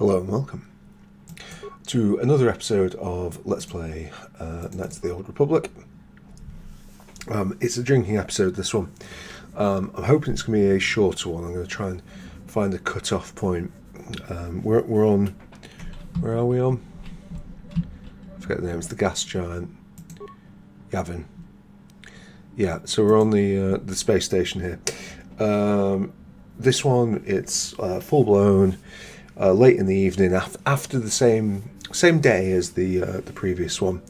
Hello and welcome to another episode of Let's Play Knights of the Old Republic. It's a drinking episode, this one. I'm hoping it's going to be a shorter one. I'm going to try and find a cut-off point. We're on... Where are we on? I forget the name. It's the gas giant. Yavin. Yeah, so we're on the space station here. This one, it's full-blown... late in the evening, after the same day as the previous one,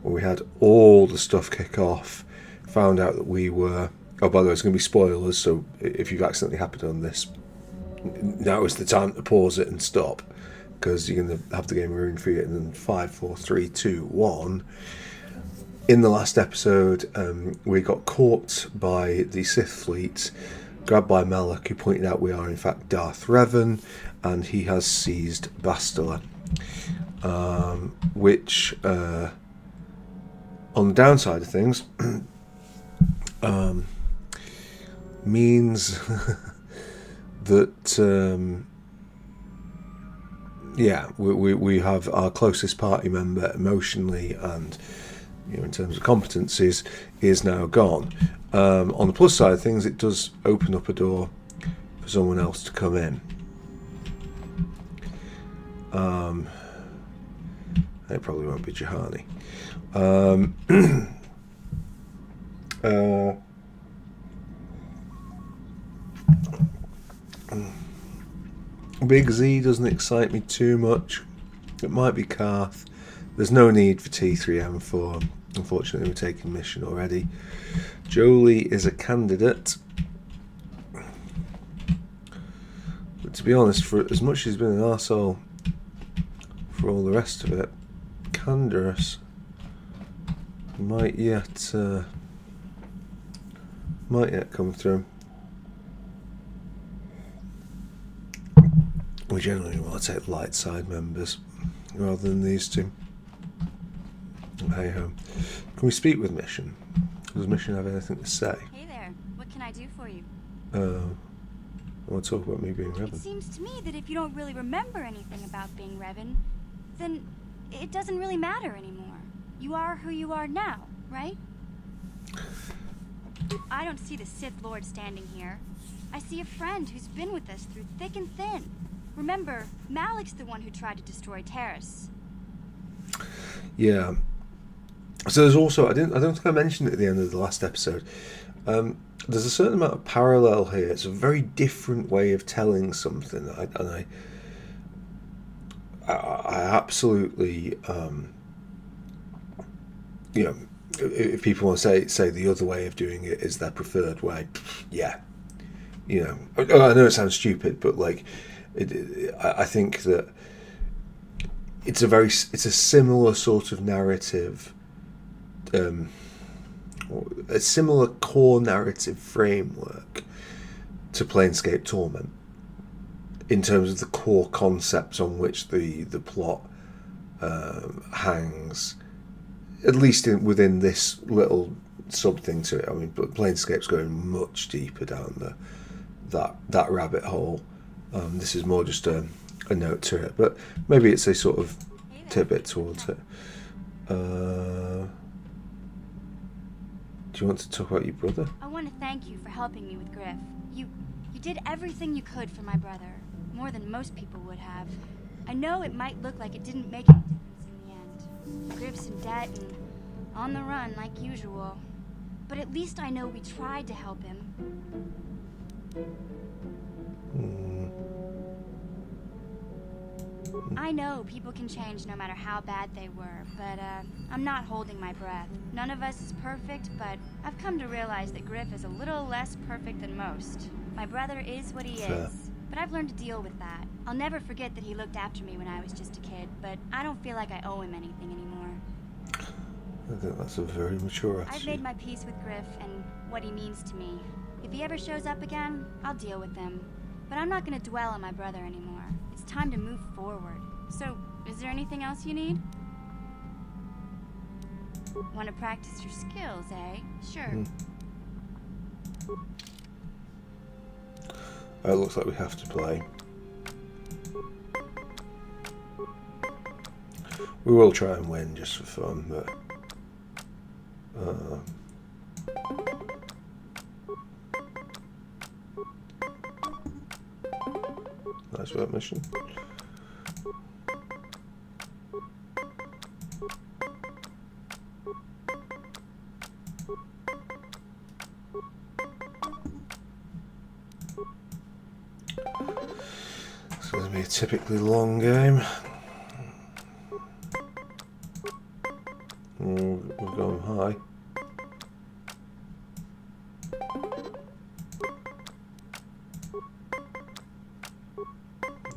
where we had all the stuff kick off, found out that we were... Oh, by the way, it's going to be spoilers, so if you've accidentally happened on this, now is the time to pause it and stop, because you're going to have the game ruined for you. And then 5, 4, 3, 2, 1. In the last episode, we got caught by the Sith fleet, grabbed by Malak, who pointed out we are in fact Darth Revan, and he has seized Bastila, which on the downside of things means that yeah, we have our closest party member emotionally and, you know, in terms of competencies, is now gone. On the plus side of things, it does open up a door for someone else to come in. It probably won't be Jahani. Big Z doesn't excite me too much. It might be Karth. There's no need for T3M4. Unfortunately, we're taking mission already. Jolie is a candidate. But to be honest, for as much as he's been an arsehole for all the rest of it, Canderous might yet come through. We generally want to take light side members rather than these two. Hey ho. Can we speak with Mission? Does Mission have anything to say? Hey there. What can I do for you? I want to talk about me being Revan. It seems to me that if you don't really remember anything about being Revan, then it doesn't really matter anymore. You are who you are now, right? I don't see the Sith Lord standing here. I see a friend who's been with us through thick and thin. Remember, Malak's the one who tried to destroy Terrace. Yeah. So there's also, I don't think I mentioned it at the end of the last episode. There's a certain amount of parallel here. It's a very different way of telling something, and I absolutely, you know, if people want to say the other way of doing it is their preferred way, yeah, you know, I know it sounds stupid, but like, I think that it's a similar sort of narrative. A similar core narrative framework to Planescape Torment in terms of the core concepts on which the plot hangs, at least within this little sub thing to it. I mean, but Planescape's going much deeper down that rabbit hole. This is more just a note to it, but maybe it's a sort of tidbit towards it. Do you want to talk about your brother? I want to thank you for helping me with Griff. You did everything you could for my brother, more than most people would have. I know it might look like it didn't make any difference in the end. Griff's in debt and on the run like usual. But at least I know we tried to help him. I know people can change no matter how bad they were, but I'm not holding my breath. None of us is perfect, but I've come to realize that Griff is a little less perfect than most. My brother is what he is, but I've learned to deal with that. I'll never forget that he looked after me when I was just a kid, but I don't feel like I owe him anything anymore. I think that's a very mature attitude. I've made my peace with Griff and what he means to me. If he ever shows up again, I'll deal with him. But I'm not going to dwell on my brother anymore. It's time to move forward. So, is there anything else you need? Want to practice your skills, eh? Sure. It looks like we have to play. We will try and win just for fun, but nice work, mission. It's going to be a typically long game. We've gone high.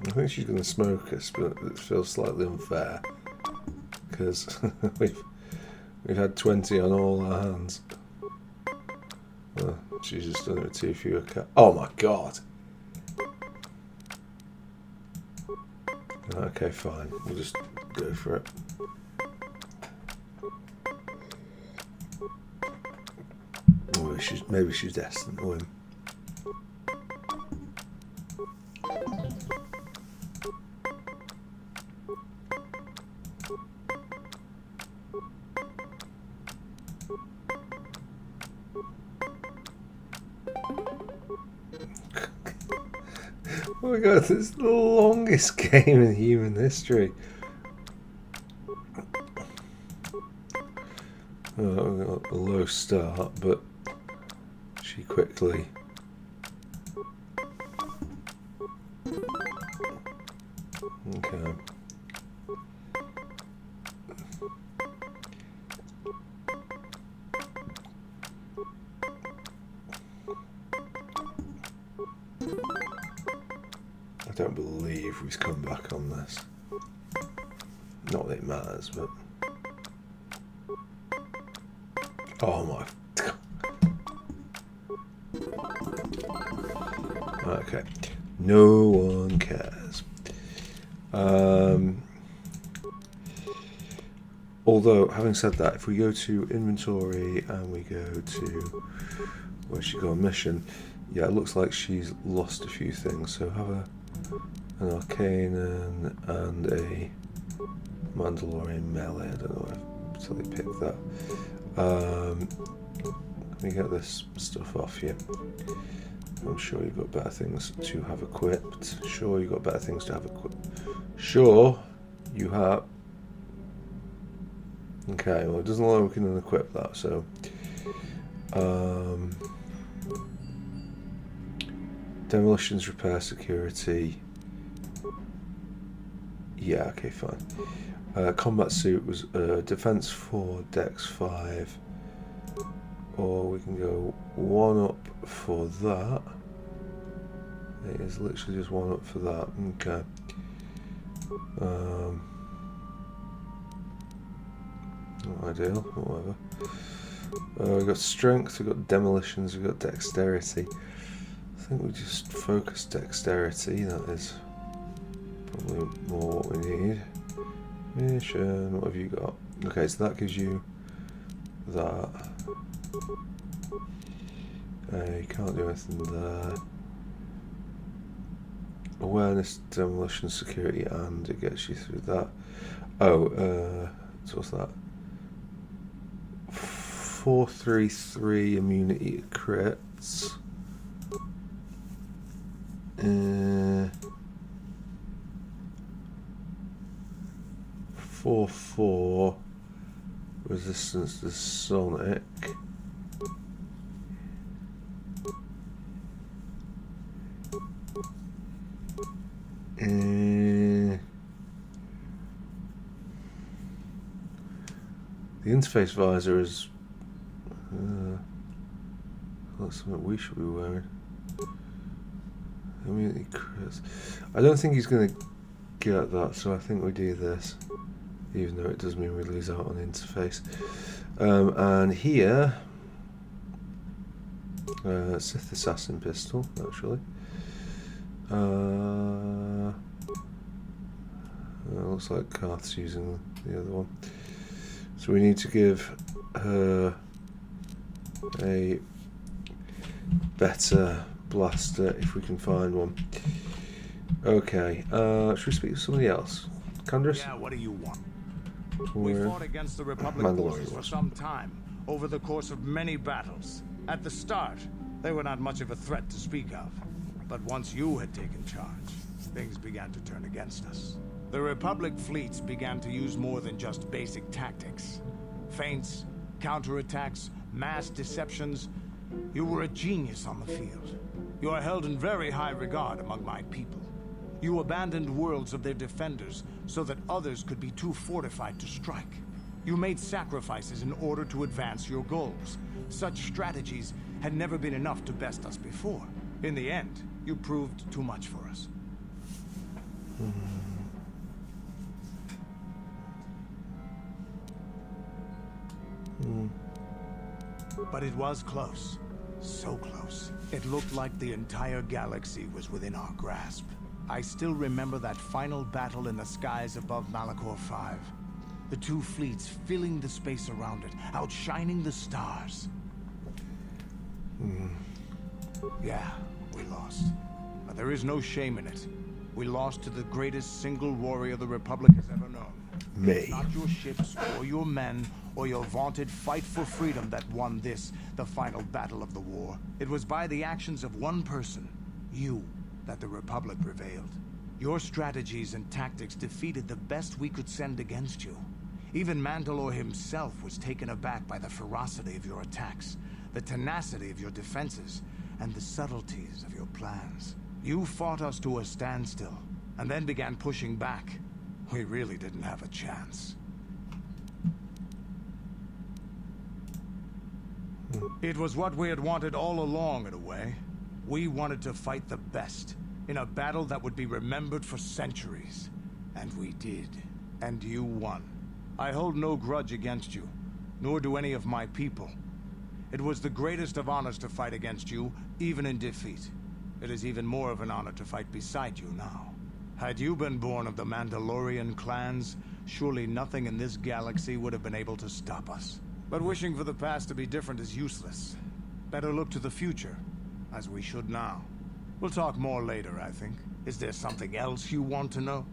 I think she's going to smoke us, but it feels slightly unfair because we've had 20 on all our hands. Well, she's just done it with too few. Oh my god! Okay, fine. We'll just go for it. Maybe she's destined to win. Oh my god, this is the longest game in human history. Oh, we got a low start, but she quickly okay. I don't believe we've come back on this. Not that it matters, but oh my god. Okay. No one cares. Although, having said that, if we go to inventory and we go to where she got a mission, yeah, it looks like she's lost a few things. So have an arcane and a Mandalorian melee. I don't know if they picked that. Let me get this stuff off you. I'm sure you've got better things to have equipped. Sure, you've got better things to have equipped. Sure, you have. Okay, well, it doesn't look like we can unequip that, so. Demolitions, repair, security. Yeah, okay, fine. Combat suit was defense 4, dex 5. Or we can go 1 up for that. It is literally just 1 up for that. Okay. Not ideal, whatever. We've got strength, we've got demolitions, we've got dexterity. I think we just focus dexterity, that is probably more what we need. Mission, what have you got? Okay, so that gives you that. You can't do anything there. Awareness, demolition, security, and it gets you through that. Oh, so what's that? 433 immunity to crits. 4 resistance to sonic. The interface visor is that's something we should be wearing. Immunity crits. I don't think he's going to get that, so I think we do this, even though it does mean we lose out on interface. And here, Sith Assassin pistol, actually. Looks like Karth's using the other one. So we need to give her a better blaster if we can find one. Okay, should we speak to somebody else? Candace? Yeah, what do you want? We Where? fought against the Republic Mandalorian forces for was. some time, over the course of many battles. At the start, they were not much of a threat to speak of. But once you had taken charge, things began to turn against us. The Republic fleets began to use more than just basic tactics. Feints, counterattacks, mass deceptions. You were a genius on the field. You are held in very high regard among my people. You abandoned worlds of their defenders so that others could be too fortified to strike. You made sacrifices in order to advance your goals. Such strategies had never been enough to best us before. In the end, you proved too much for us. But it was close. So close. It looked like the entire galaxy was within our grasp. I still remember that final battle in the skies above Malachor 5. The two fleets filling the space around it, outshining the stars. Yeah, we lost. But there is no shame in it. We lost to the greatest single warrior the Republic has ever known. Me. It's not your ships, or your men, or your vaunted fight for freedom that won this, the final battle of the war. It was by the actions of one person, you, that the Republic prevailed. Your strategies and tactics defeated the best we could send against you. Even Mandalore himself was taken aback by the ferocity of your attacks, the tenacity of your defenses, and the subtleties of your plans. You fought us to a standstill, and then began pushing back. We really didn't have a chance. It was what we had wanted all along, in a way. We wanted to fight the best, in a battle that would be remembered for centuries. And we did. And you won. I hold no grudge against you, nor do any of my people. It was the greatest of honors to fight against you, even in defeat. It is even more of an honor to fight beside you now. Had you been born of the Mandalorian clans, surely nothing in this galaxy would have been able to stop us. But wishing for the past to be different is useless. Better look to the future, as we should now. We'll talk more later, I think. Is there something else you want to know?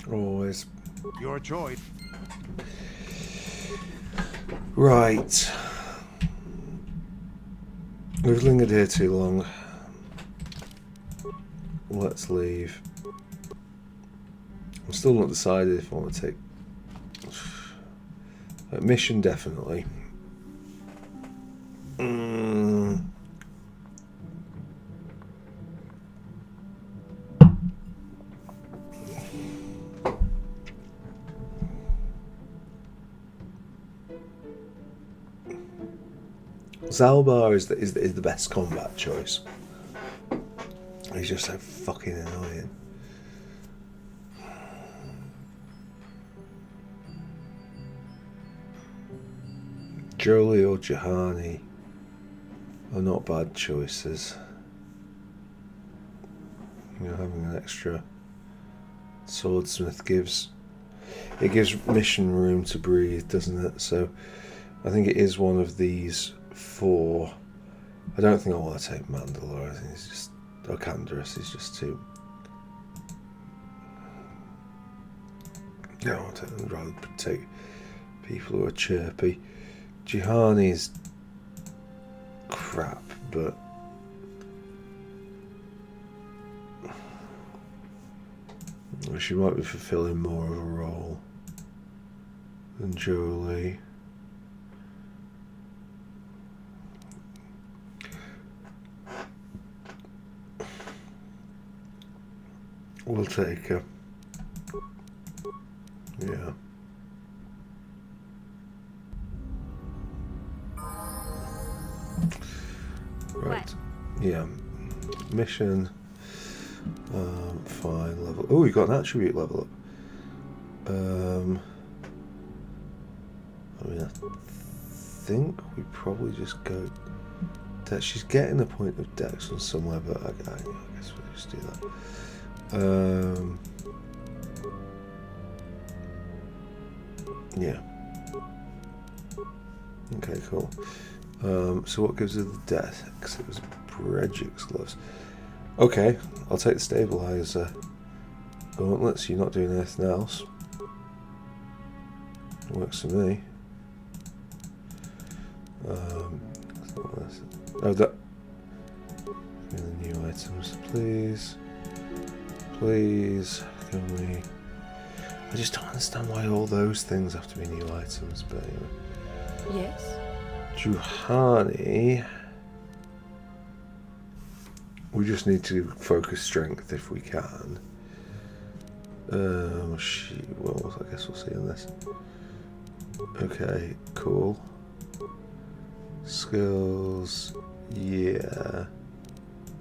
Always. Your choice. Right. We've lingered here too long. Let's leave. I'm still not decided if I want to take a mission, definitely. Zalbar is the best combat choice. He's just so fucking annoying. Jolie or Juhani are not bad choices. You know, having an extra swordsmith gives mission room to breathe, doesn't it? So I think it is one of these four. I don't think I want to take Mandalore. I think it's just Canderous is just too. No, I'd rather take people who are chirpy. Juhani's crap, but she might be fulfilling more of a role than Jolie. We'll take her. Yeah. Right. What? Yeah. Mission. Fine. Level. Oh, we got an attribute level up. I mean, I think we probably just go. She's getting a point of dex from somewhere, but I guess we'll just do that. Yeah. Okay, cool. So what gives her the dex? It was Bregics gloves. Okay, I'll take the stabilizer. Gauntlets, you're not doing anything else. Works for me. Oh, that. The new items, please. Please, can we? I just don't understand why all those things have to be new items, but anyway. Yes? Juhani. We just need to focus strength if we can. Well, I guess we'll see on this. Okay, cool. Skills, yeah.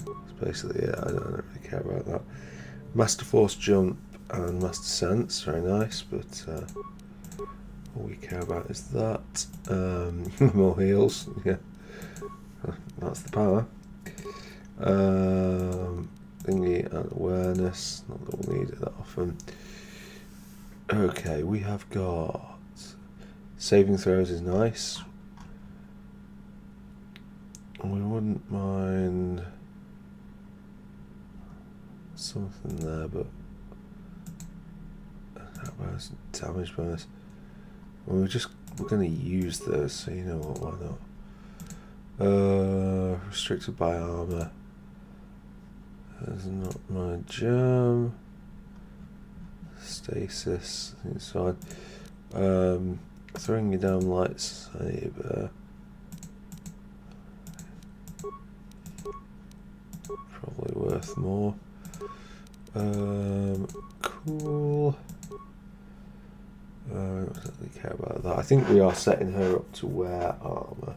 It's basically it. I don't really care about that. Master Force Jump and Master Sense, very nice, but all we care about is that. More heals, yeah. That's the power. Thingy and awareness, not that we'll need it that often. Okay, we have got saving throws is nice. We wouldn't mind something there, but that bonus, damage bonus. Well, we're going to use those, so you know what? Why not? Restricted by armor. That's not my jam. Stasis, I think it's fine. Throwing you down lightsaber. Probably worth more. Cool. I don't really care about that. I think we are setting her up to wear armor.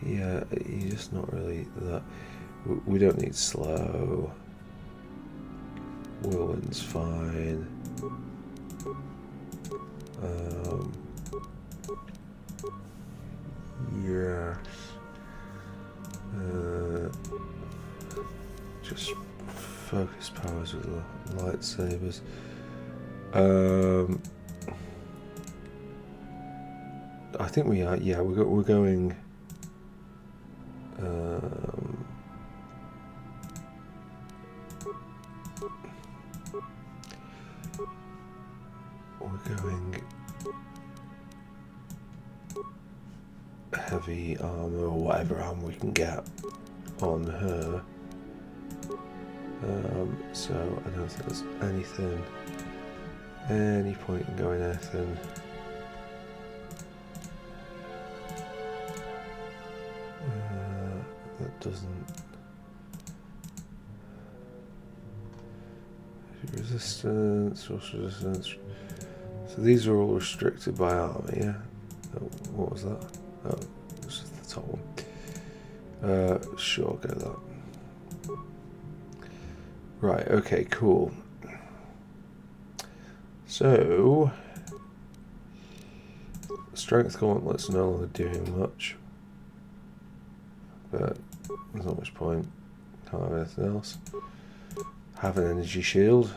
Yeah, you're just not really that. We don't need slow. Whirlwind's fine. Yes. Just focus powers with the lightsabers. I think we are. Yeah, we're going. We're going heavy armor or whatever armor we can get on her. So I don't think there's any point in going anything. That doesn't. Resistance, force resistance. So these are all restricted by armor, yeah? Oh, what was that? Oh, this is the top one. Sure, go that. Right, okay, cool. So, strength gauntlet's no longer doing much. But there's not much point. Can't have anything else. Have an energy shield.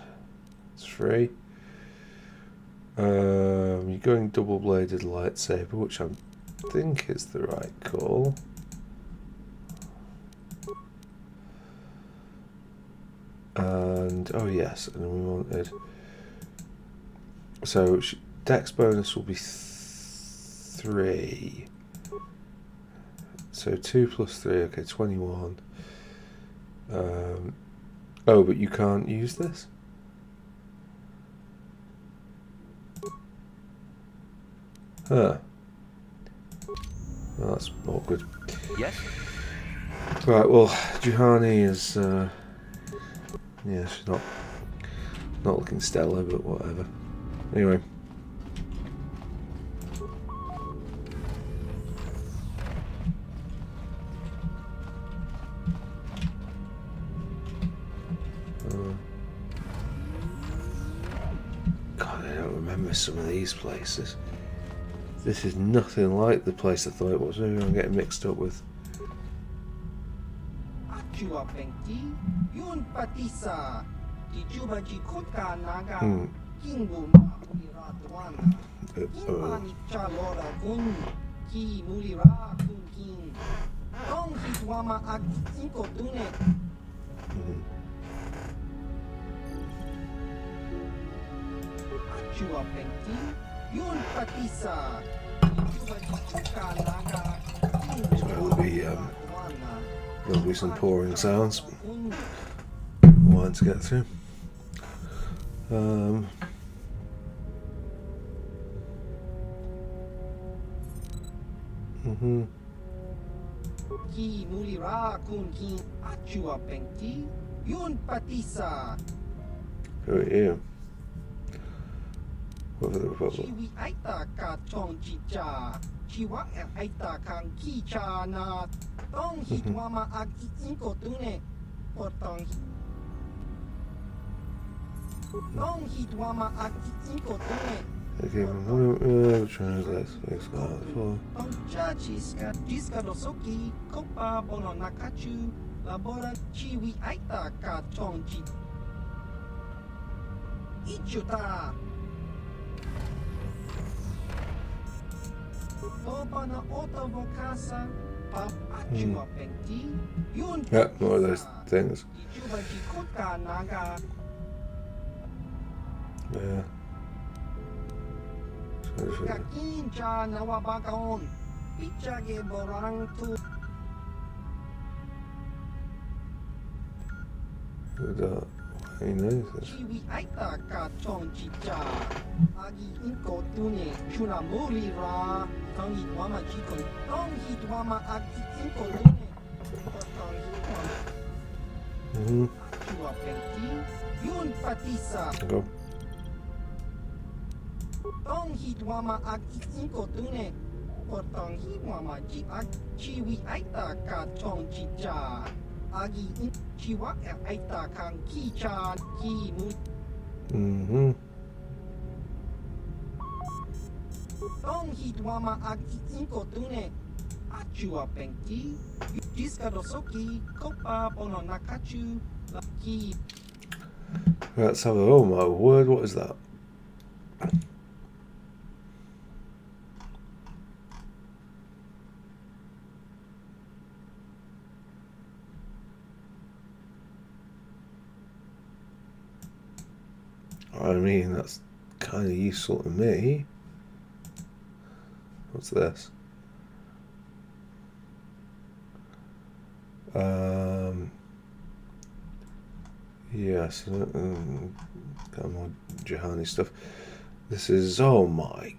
It's free. You're going double-bladed lightsaber, which I think is the right call. And oh yes, and we wanted. So dex bonus will be 3. So 2 plus 3, okay, 21. Oh, but you can't use this? Huh. Well, that's awkward. Yes? Right, well, Juhani is, yeah, she's not looking stellar, but whatever. Anyway. God, I don't remember some of these places. This is nothing like the place I thought it was. Maybe I'm getting mixed up with. There'll be some pouring sounds. Wine to get through. Ki mulira kun ki achua pengti yun patisa. Who are you? What for the Republic? Chiwi aita ka chong chicha. Chiwa aita kang kicha na tong hitwama ag inko tune. Potong tong hitwama ag inko tune. Okay, translate. For Tongcha chiska dosoki kopa bono nakachu labora chiwi aita ka chong chi. Ichuta. Topa na oto vokasa pa achua pengti yun. yeah, more of those things. Ichuba jikoka naga. Yeah. Kakincha nawabakaon. Pichage borang tu. He knows this. Chiwi aita ka chong chicha. Agi inko tune chuna muri ra. Tong hitwama chiko. Tong hitwama agi inko tune. Tong hitwama. Chua pengti. Yun patisa. Go. Tong hitwama agi inko tune. Tong hitwama chi ag chiwi aita ka chong chicha. Agi in chiwa aita kang kicha ki mu. Tong hitwama agi inko tune. Achua pengti. Jiska dosoki kopa bono nakachu ki. Let's have a oh my word, what is that? I mean, that's kind of useful to me. What's this? Yes, got more Jahani stuff. This is, oh my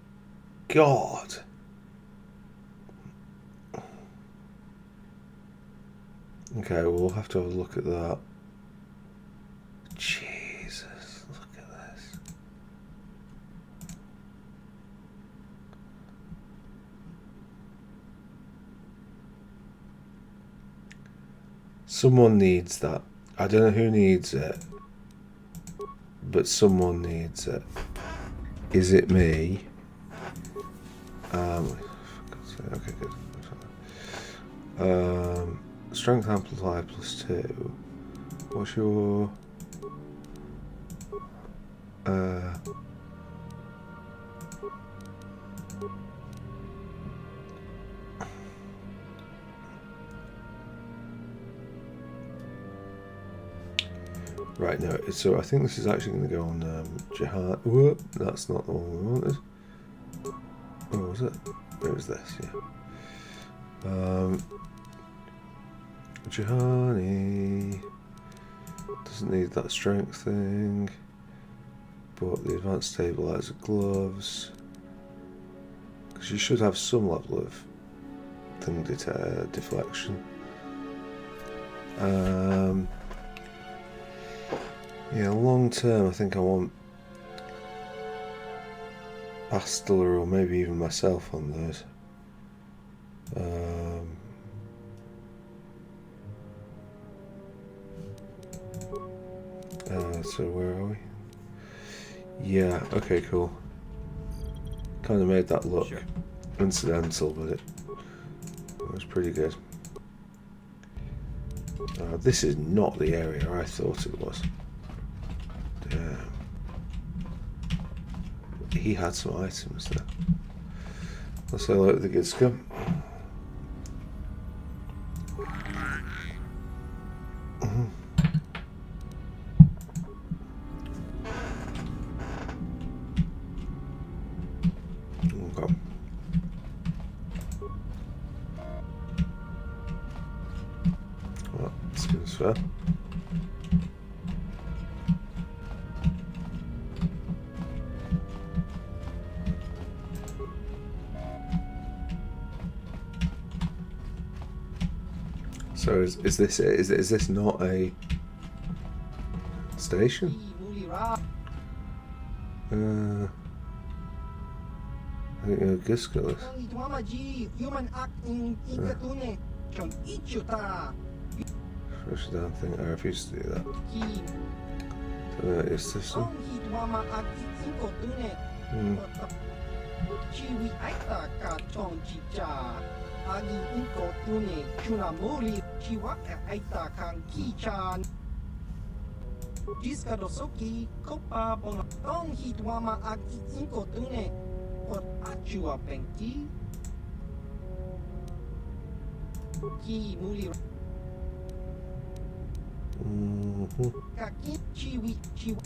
god. Okay, we'll have to have a look at that. Jesus, look at this. Someone needs that. I don't know who needs it, but someone needs it. Is it me? Okay, good. Strength amplifier +2. What's your right, no, so I think this is actually going to go on Jihad. Whoop, that's not the one we wanted. Oh, was it? It was this, yeah. Jihani doesn't need that strength thing, but the advanced stabilizer gloves, because you should have some level of thing deflection. Yeah, long term, I think I want Bastila or maybe even myself on those. So where are we? Yeah, okay, cool. Kind of made that look incidental, but it was pretty good. This is not the area I thought it was. Damn. He had some items there. Let's say hello to the good scum. Seems fair. So is this it? Is this not a station? I think you're Giscalus. Push down thing. I refuse to do that. Tell me about your system. Jiskadosoki kopa bona tong hitwama ag inko tune pot achua pengki ki muli kaki chiwi chiwa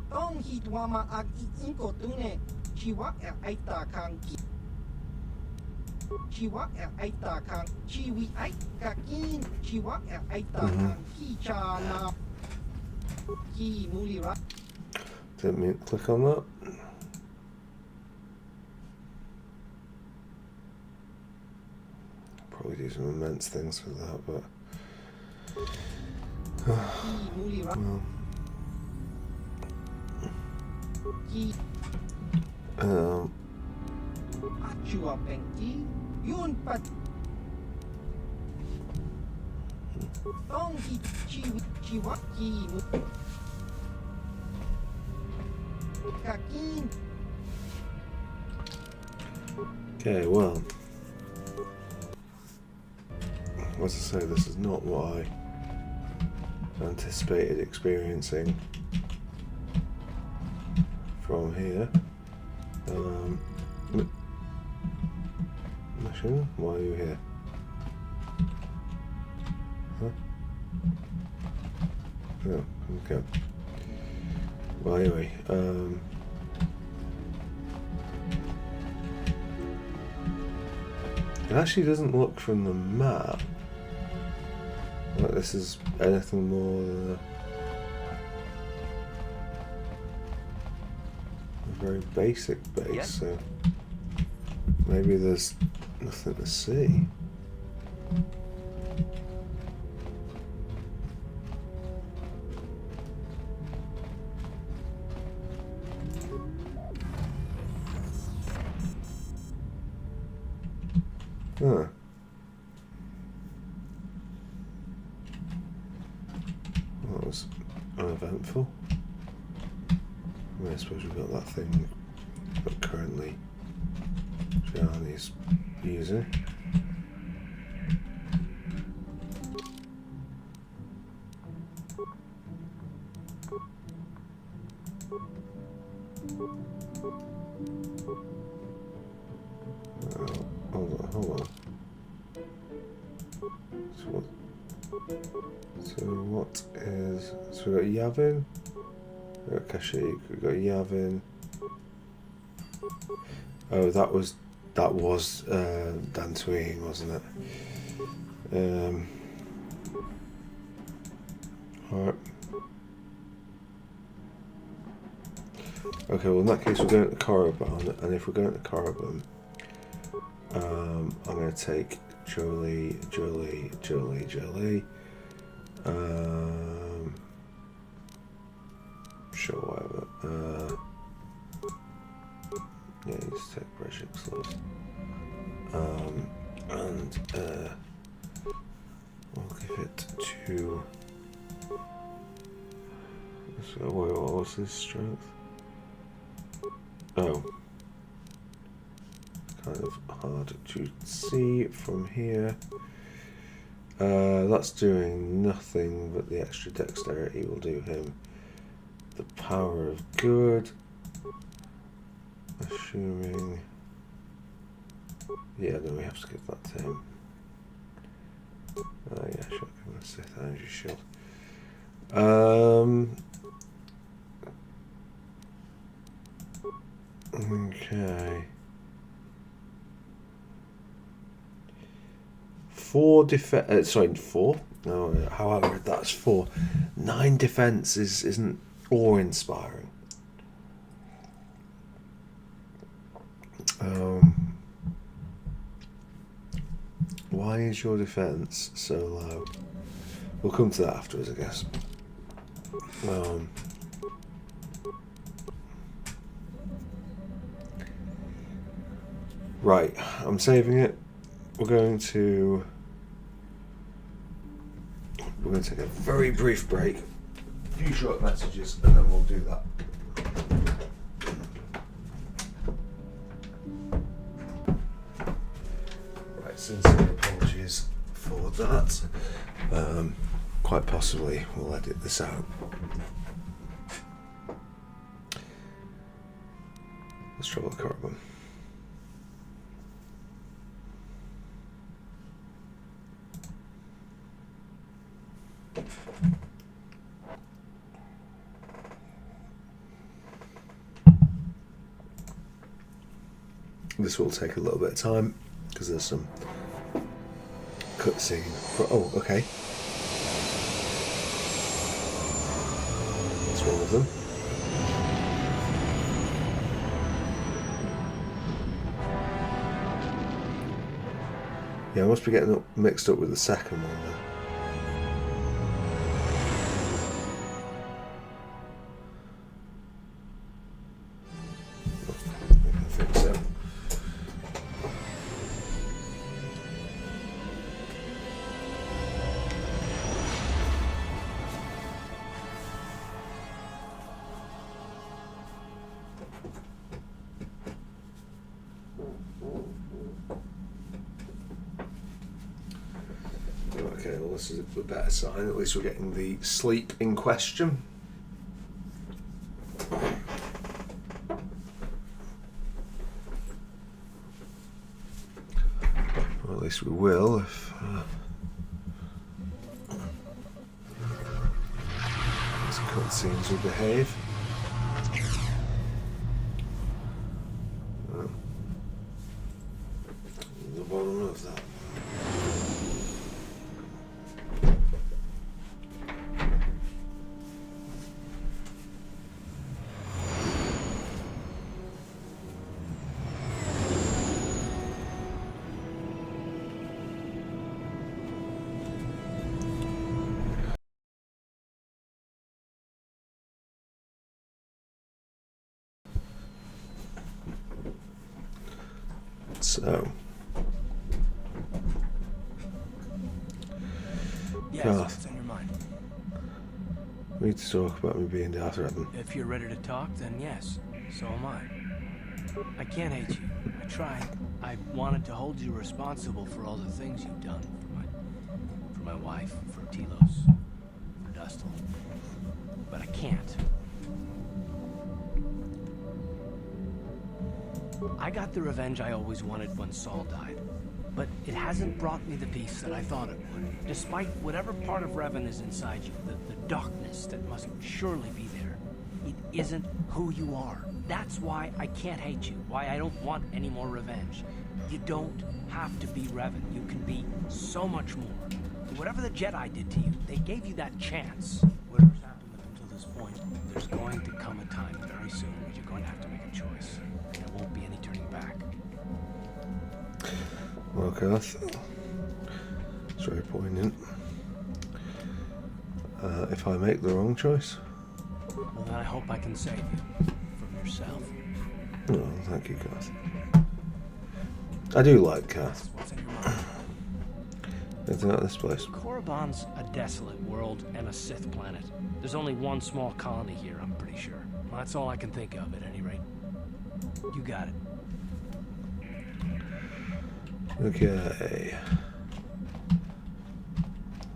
tong hitwama ag inko tune chiwa aita kanki chiwa aita kan chiwi ai kaki chiwa aita kan ki chana ki muli ra. Didn't mean to click on that. Probably do some immense things for that, but well. Achua pengki yun pat tong hi chiwa ki kakin. Okay, well, as I say, this is not what I anticipated experiencing from here. Mission, why are you here? Huh? Oh, okay. Well, anyway, it actually doesn't look from the map like this is anything more than a very basic base, Yep. so maybe there's nothing to see. Huh. Well, that was uneventful. I suppose we've got that thing that currently Johnny's using. Hold on. So what is... So we've got Yavin, we've got Kashyyyk, we've got Yavin. Oh, that was Dantooine, wasn't it? Alright. Okay, well in that case we're going to Korriban, and if we're going to Korriban, I'm going to take Jolie. Sure, whatever. Yeah, let's take banjaxed. And we'll give it to. So, wait, what was his strength? Oh. Kind of hard to see from here. That's doing nothing, but the extra dexterity will do him the power of good. Assuming. Yeah, then we have to give that to him. Yeah, sure, give him a Sith energy shield. Okay. 4 defense. Sorry, 4. No, how I read that as 4. 9 defense isn't awe-inspiring. Why is your defense so low? We'll come to that afterwards, I guess. Right, I'm saving it. We're going to take a very brief break, a few short messages, and then we'll do that. Right, sincere apologies for that. Quite possibly we'll edit this out. Let's travel the Korriban. This will take a little bit of time because there's some cutscene. Oh, okay. That's one of them. Yeah, I must be getting mixed up with the second one then. Okay, well this is a better sign. At least we're getting the sleep in question. Or at least we will if these cutscenes will behave. The bottom of that. So, yes, what's on your mind? We need to talk about me being Darth Revan. If you're ready to talk, then yes, so am I. I can't hate you. I tried. I wanted to hold you responsible for all the things you've done for my wife, for Telos, for Dustil. But I can't. I got the revenge I always wanted when Saul died, but it hasn't brought me the peace that I thought it would. Despite whatever part of Revan is inside you, the darkness that must surely be there, it isn't who you are. That's why I can't hate you, why I don't want any more revenge. You don't have to be Revan. You can be so much more. Whatever the Jedi did to you, they gave you that chance. Whatever's happened up until this point, there's going to come a time very soon when you're going to have to make a choice. There won't be any turning back. Well, Garth, it's very poignant. If I make the wrong choice? Well, then I hope I can save you from yourself. Oh, thank you, Garth. I do like Garth. What's in your mind? Anything like this place? Korriban's a desolate world and a Sith planet. There's only one small colony here, I'm pretty sure. Well, that's all I can think of, at any rate. You got it. Okay.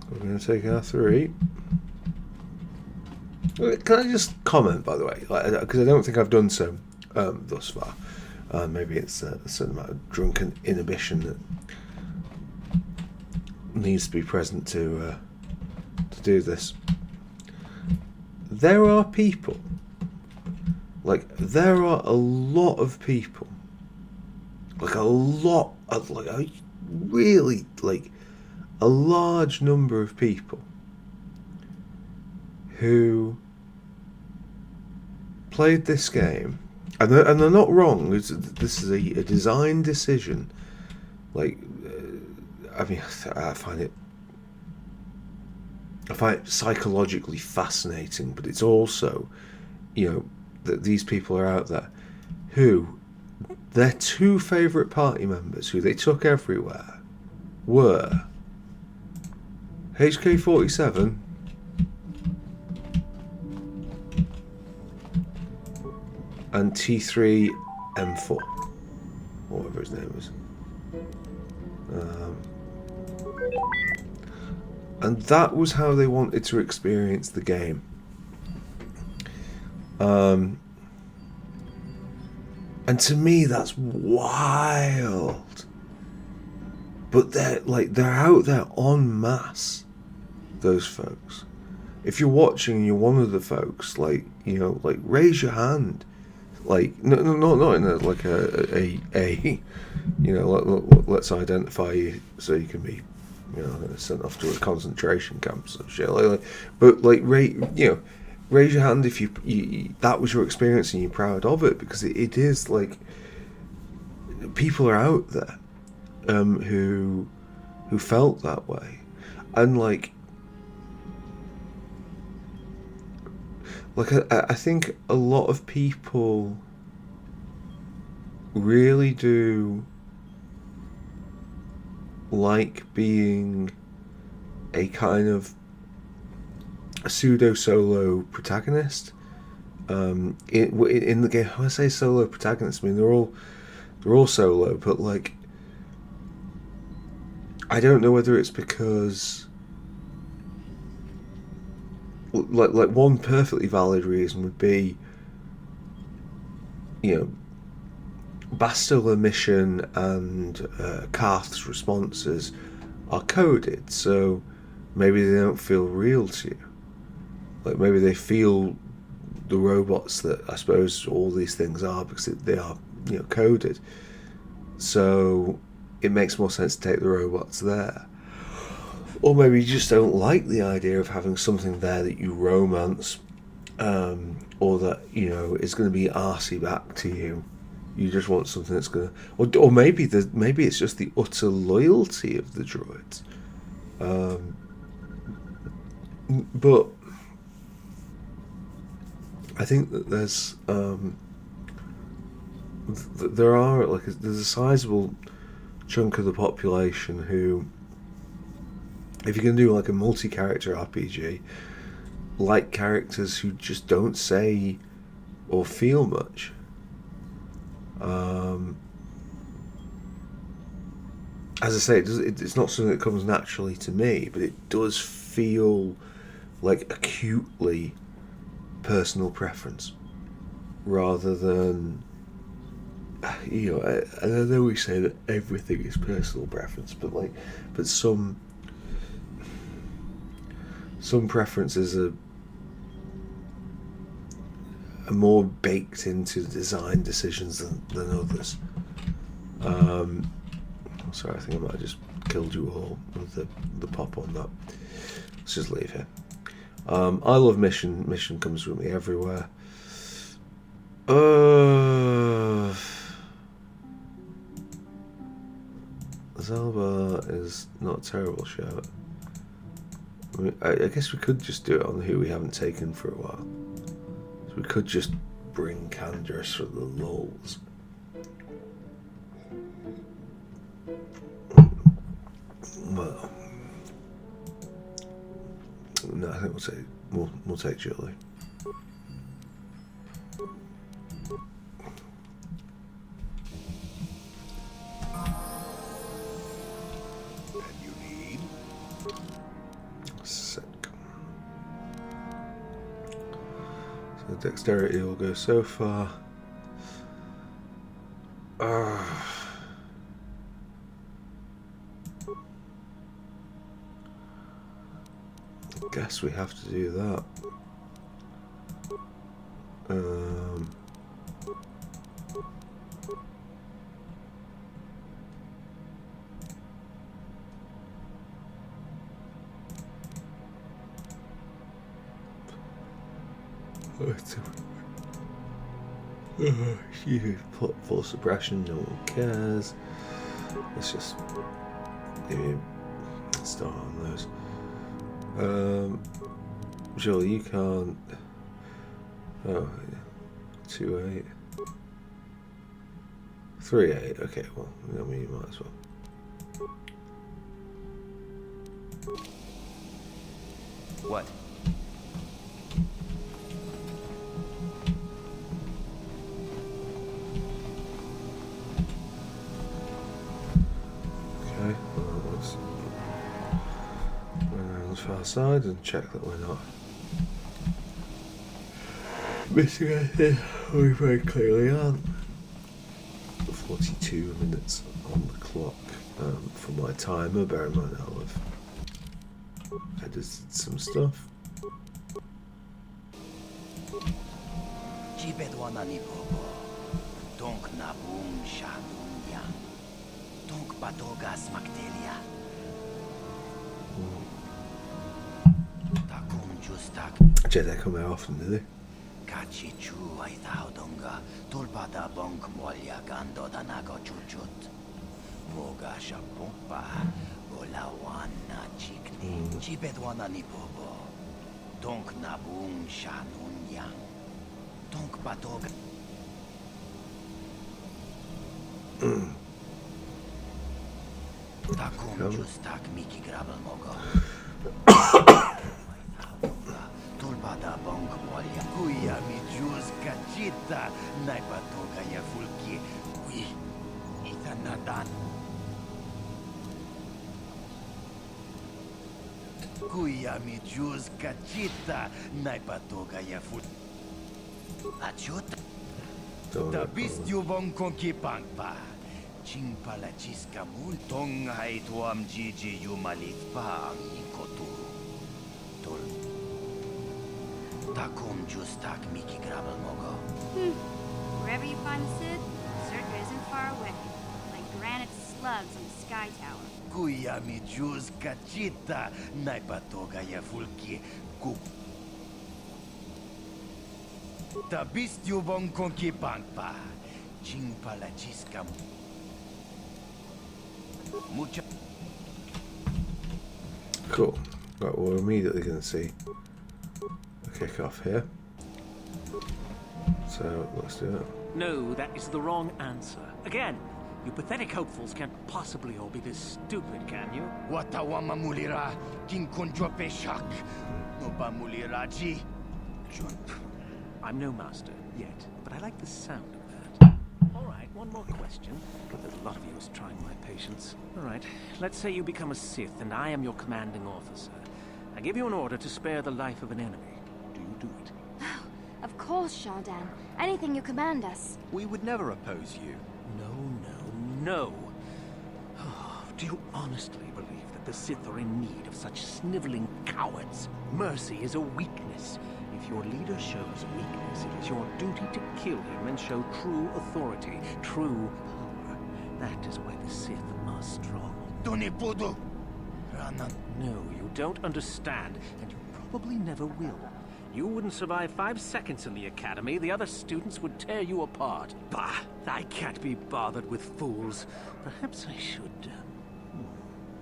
We're going to take our 3. Can I just comment, by the way? Because I don't think I've done so thus far. Maybe it's a certain amount of drunken inhibition that needs to be present to do this. There are people, there are a lot of people, a really a large number of people who played this game, and they're not wrong. This is a design decision. Like, I mean, I find it psychologically fascinating, but it's also, that these people are out there who their two favourite party members, who they took everywhere, were HK-47 and T3M4, whatever his name was. And that was how they wanted to experience the game. And to me, that's wild. But they're out there en masse, those folks. If you're watching and you're one of the folks, raise your hand. Not in let's identify you so you can be, sent off to a concentration camp or shit. Raise your hand if you that was your experience and you're proud of it, because it is like people are out there who felt that way, and I think a lot of people really do like being a kind of a pseudo solo protagonist in the game. When I say solo protagonist, I mean they're all solo, but I don't know whether it's because one perfectly valid reason would be, Bastila mission and Karth's responses are coded, so maybe they don't feel real to you. Maybe they feel the robots that I suppose all these things are, because they are, coded. So it makes more sense to take the robots there. Or maybe you just don't like the idea of having something there that you romance, or that, is going to be arsey back to you. You just want something that's going to... Or maybe it's just the utter loyalty of the droids. But I think that there's a sizable chunk of the population who, if you're going to do a multi-character RPG, like characters who just don't say or feel much. As I say, it's not something that comes naturally to me, but it does feel like acutely personal preference, rather than, and I know we say that everything is personal preference, but some preferences are more baked into design decisions than others. Sorry, I think I might have just killed you all with the pop on that. Let's just leave here. I love Mission. Mission comes with me everywhere. Zelba is not a terrible shout. I mean, I guess we could just do it on who we haven't taken for a while. So we could just bring Candace for the lulz. Well, no, I think we'll take Julie. So dexterity will go so far. Guess we have to do that. You put full suppression, no one cares. Let's just start on those. Joel, you can't. Oh, 2-8. 3-8. Okay, well, I mean, you might as well. What? Okay, well, let's run around the far side and check that we're not missing anything. We very clearly aren't. 42 minutes on the clock for my timer. Bear in mind I've edited some stuff. Jedi come out often, do they? Wherever you find the Sith, Zerka isn't far away. Like granite slugs on the Sky Tower. Cool. Right, we're immediately going to see a kick off here. So let's do it. No, that is the wrong answer. Again, you pathetic hopefuls can't possibly all be this stupid, can you? Watawama mulira, kinkonjwa peshak. No ba muliraji. I'm no master yet, but I like the sound of that. All right, one more question. There's a lot of you is trying my patience. All right, let's say you become a Sith and I am your commanding officer. I give you an order to spare the life of an enemy. Do you do it? Of course, Shaldan. Anything you command us. We would never oppose you. No. Do you honestly believe that the Sith are in need of such sniveling cowards? Mercy is a weakness. If your leader shows weakness, it is your duty to kill him and show true authority, true power. That is why the Sith are strong. No, you don't understand, and you probably never will. You wouldn't survive 5 seconds in the academy. The other students would tear you apart. Bah! I can't be bothered with fools. Perhaps I should...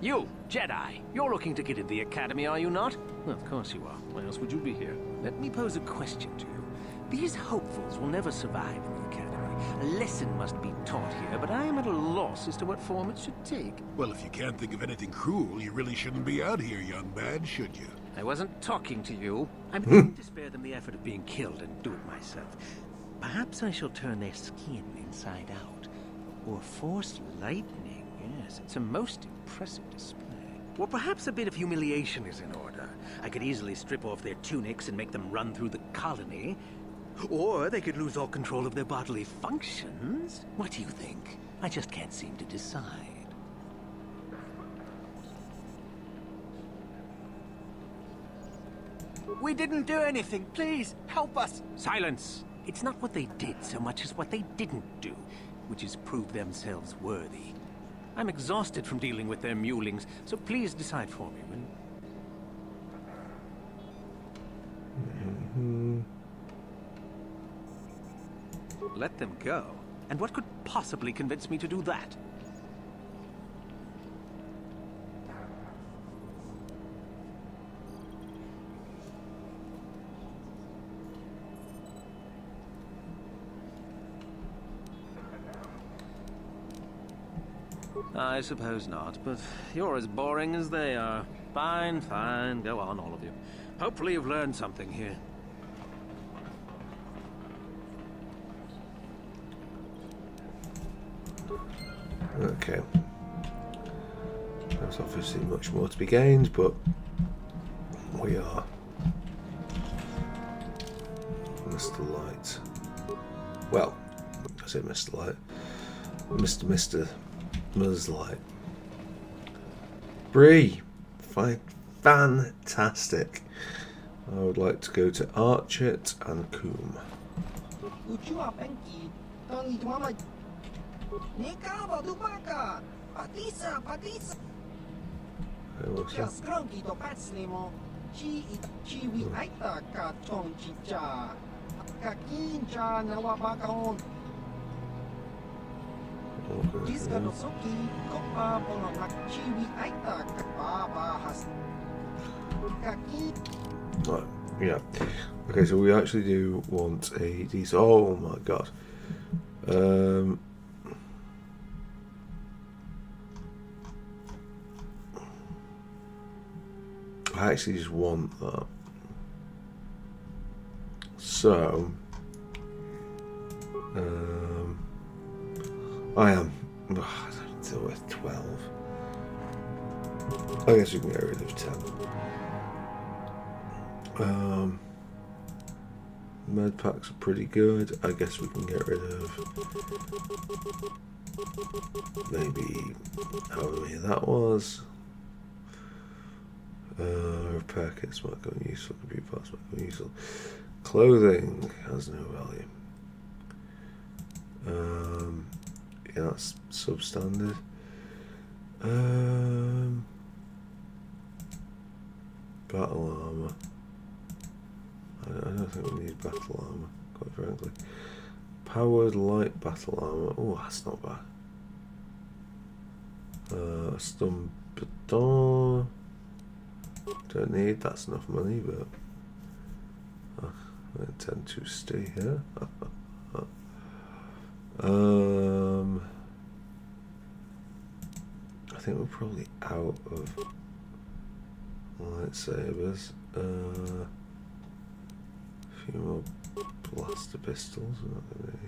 You, Jedi! You're looking to get in the academy, are you not? Well, of course you are. Why else would you be here? Let me pose a question to you. These hopefuls will never survive in the academy. A lesson must be taught here, but I am at a loss as to what form it should take. Well, if you can't think of anything cruel, you really shouldn't be out here, young man, should you? I wasn't talking to you. I'm willing to spare them the effort of being killed and do it myself. Perhaps I shall turn their skin inside out. Or force lightning. Yes, it's a most impressive display. Or perhaps a bit of humiliation is in order. I could easily strip off their tunics and make them run through the colony. Or they could lose all control of their bodily functions. What do you think? I just can't seem to decide. We didn't do anything. Please, help us. Silence! It's not what they did so much as what they didn't do, which is prove themselves worthy. I'm exhausted from dealing with their mulings, so please decide for me, will you? Let them go? And what could possibly convince me to do that? I suppose not, but you're as boring as they are. Fine, fine, go on, all of you. Hopefully you've learned something here. Okay. There's obviously much more to be gained, but we are Mr. Light. Well, I say Mr. Light. Mr. Light. Bree! Fantastic. I would like to go to Archit and Coombe. Right, yeah. Okay, so we actually do want a decent. Oh my god. I actually just want that. So, I am. Still with 12. I guess we can get rid of 10. Med packs are pretty good. I guess we can get rid of maybe however many that was. Repair kits might go useful. Computer parts might go useful. Clothing has no value. Yeah, that's substandard. Battle armor. I don't think we need battle armor, quite frankly. Powered light battle armor. Oh, that's not bad. Stun baton. Don't need. That's enough money, but I intend to stay here. I think we're probably out of lightsabers. A few more blaster pistols. We're not going to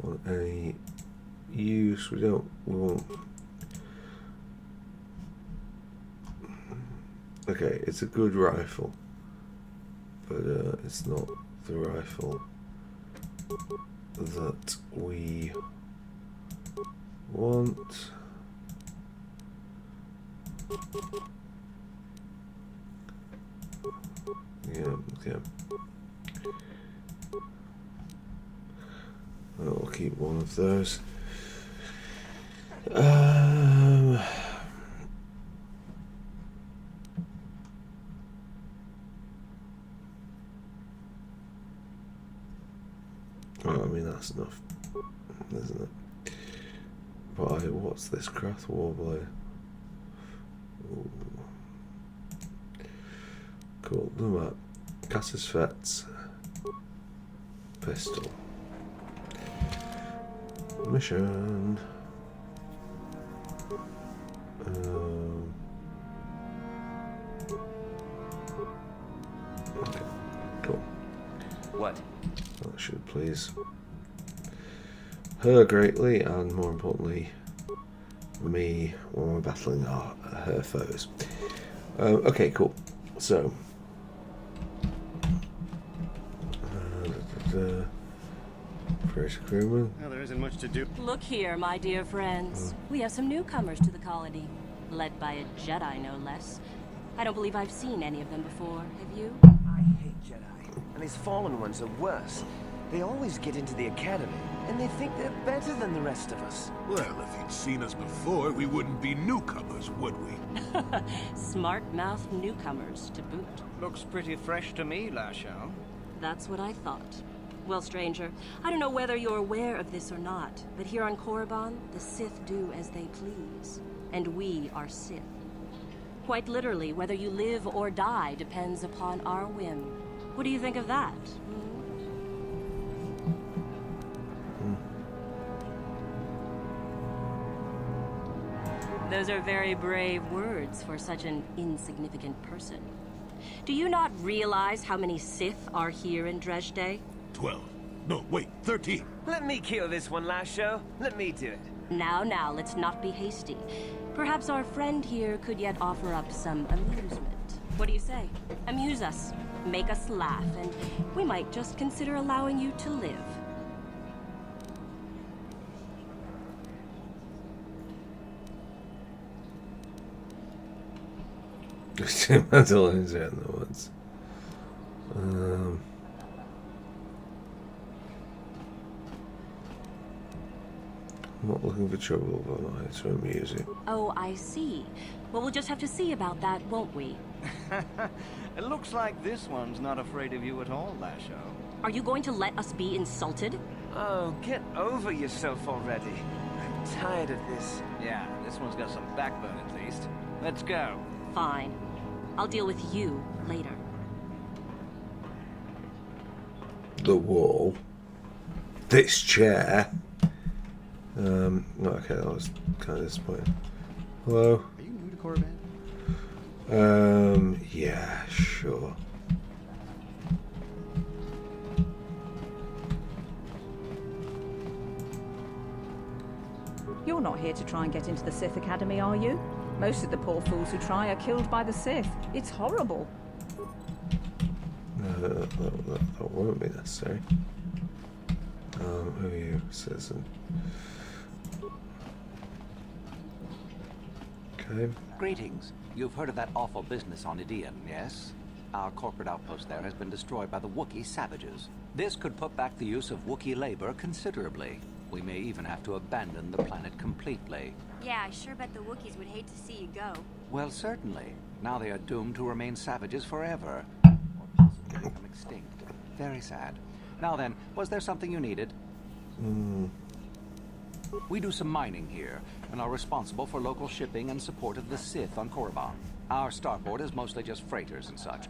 want any use. We won't. Okay, it's a good rifle, but it's not the rifle that we want. Yeah. I'll keep one of those. Well, I mean, that's enough, isn't it? But what's this Craft Warblade? Ooh. Cool, look at that. Cassis Fets. Pistol. Mission. Okay, cool. What? That should please her greatly, and more importantly, me when we're battling her foes. Okay, cool. So, fresh crewman. Well, there isn't much to do. Look here, my dear friends. We have some newcomers to the colony, led by a Jedi, no less. I don't believe I've seen any of them before. Have you? I hate Jedi, and these fallen ones are worse. They always get into the academy, and they think they're better than the rest of us. Well, if you'd seen us before, we wouldn't be newcomers, would we? Smart-mouthed newcomers, to boot. Looks pretty fresh to me, Lashao. That's what I thought. Well, stranger, I don't know whether you're aware of this or not, but here on Korriban, the Sith do as they please. And we are Sith. Quite literally, whether you live or die depends upon our whim. What do you think of that? Those are very brave words for such an insignificant person. Do you not realize how many Sith are here in Dreshde? 12. No, wait, 13. Let me kill this one, Lasho. Let me do it. Now, let's not be hasty. Perhaps our friend here could yet offer up some amusement. What do you say? Amuse us, make us laugh, and we might just consider allowing you to live. Just mental in the woods. I'm not looking for trouble, but I'm here to amuse you. Oh, I see. Well, we'll just have to see about that, won't we? It looks like this one's not afraid of you at all, Lasho. Are you going to let us be insulted? Oh, get over yourself already. I'm tired of this. Yeah, this one's got some backbone at least. Let's go. Fine. I'll deal with you later. The wall. This chair. Okay, that was kind of disappointing. Hello? Are you new to Korriban? Yeah, sure. You're not here to try and get into the Sith Academy, are you? Most of the poor fools who try are killed by the Sith. It's horrible. That won't be necessary. Who are you, citizen? Okay. Greetings. You've heard of that awful business on Idian, yes? Our corporate outpost there has been destroyed by the Wookiee savages. This could put back the use of Wookiee labor considerably. We may even have to abandon the planet completely. Yeah, I sure bet the Wookiees would hate to see you go. Well, certainly. Now they are doomed to remain savages forever. Or possibly become extinct. Very sad. Now then, was there something you needed? We do some mining here, and are responsible for local shipping and support of the Sith on Korriban. Our starport is mostly just freighters and such.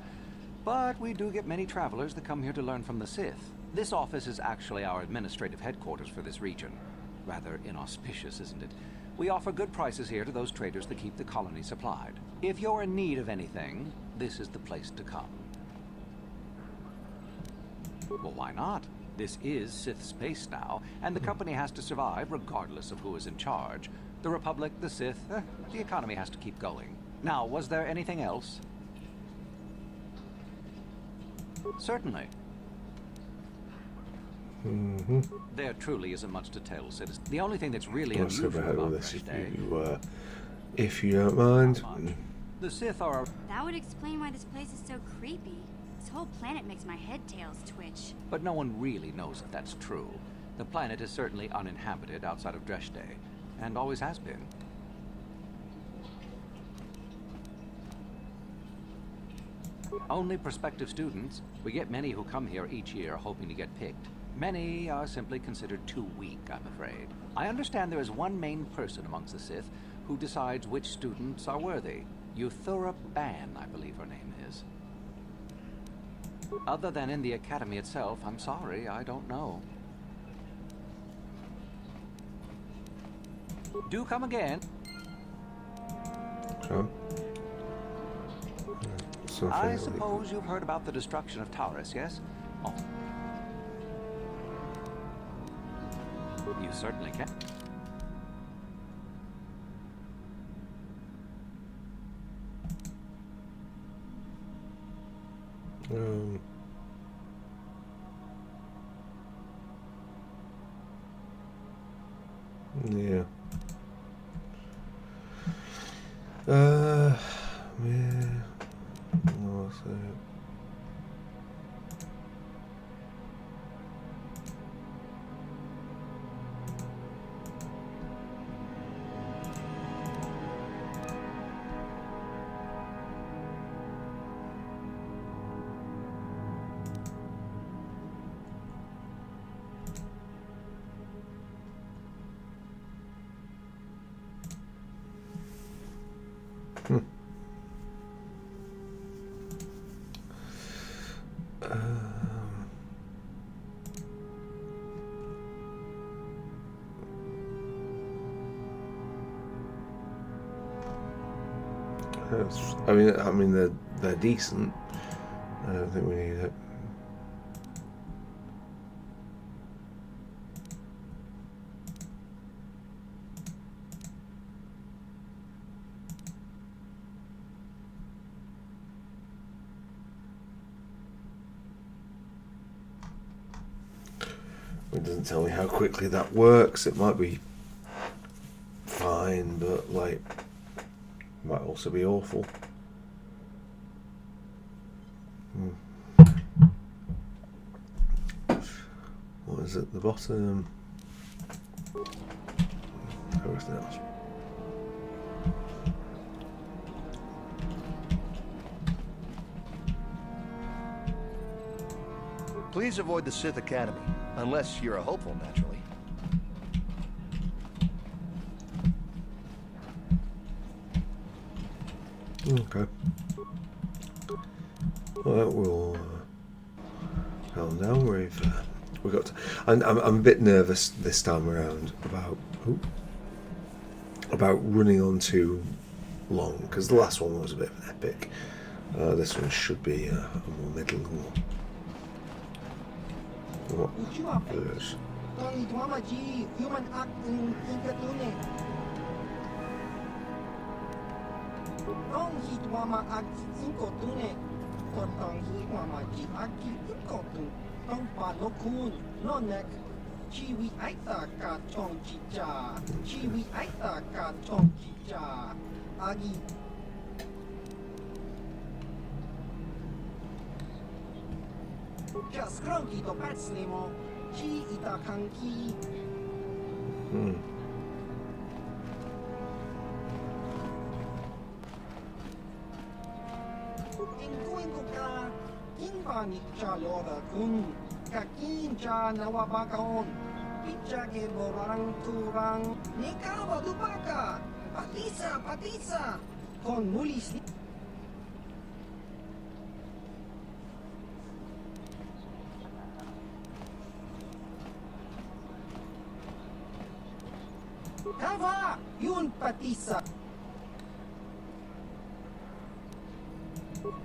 But we do get many travelers that come here to learn from the Sith. This office is actually our administrative headquarters for this region. Rather inauspicious, isn't it? We offer good prices here to those traders that keep the colony supplied. If you're in need of anything, this is the place to come. Well, why not? This is Sith space now, and the company has to survive regardless of who is in charge. The Republic, the Sith, the economy has to keep going. Now, was there anything else? Certainly. There truly isn't much to tell, citizen. The only thing that's really unusual about this Dreshde, if you don't mind. The Sith are... That would explain why this place is so creepy. This whole planet makes my head tails twitch. But no one really knows if that's true. The planet is certainly uninhabited outside of Dreshde, and always has been. Only prospective students. We get many who come here each year hoping to get picked. Many are simply considered too weak, I'm afraid. I understand there is one main person amongst the Sith who decides which students are worthy. Euthura Ban, I believe her name is. Other than in the academy itself, I'm sorry, I don't know. Do come again. Sure. I suppose you've heard about the destruction of Taurus, yes? Oh. You certainly can. Yeah. Yeah. No, so. I mean, they're decent. I don't think we need it. It doesn't tell me how quickly that works. It might be fine, but like, might also be awful. What is at the bottom? Everything else. Please avoid the Sith Academy, unless you're a hopeful, naturally. Okay. Well, we'll calm down. We got. I'm a bit nervous this time around about running on too long, because the last one was a bit of an epic. This one should be a more middling one. What is? Kava, yun patisa.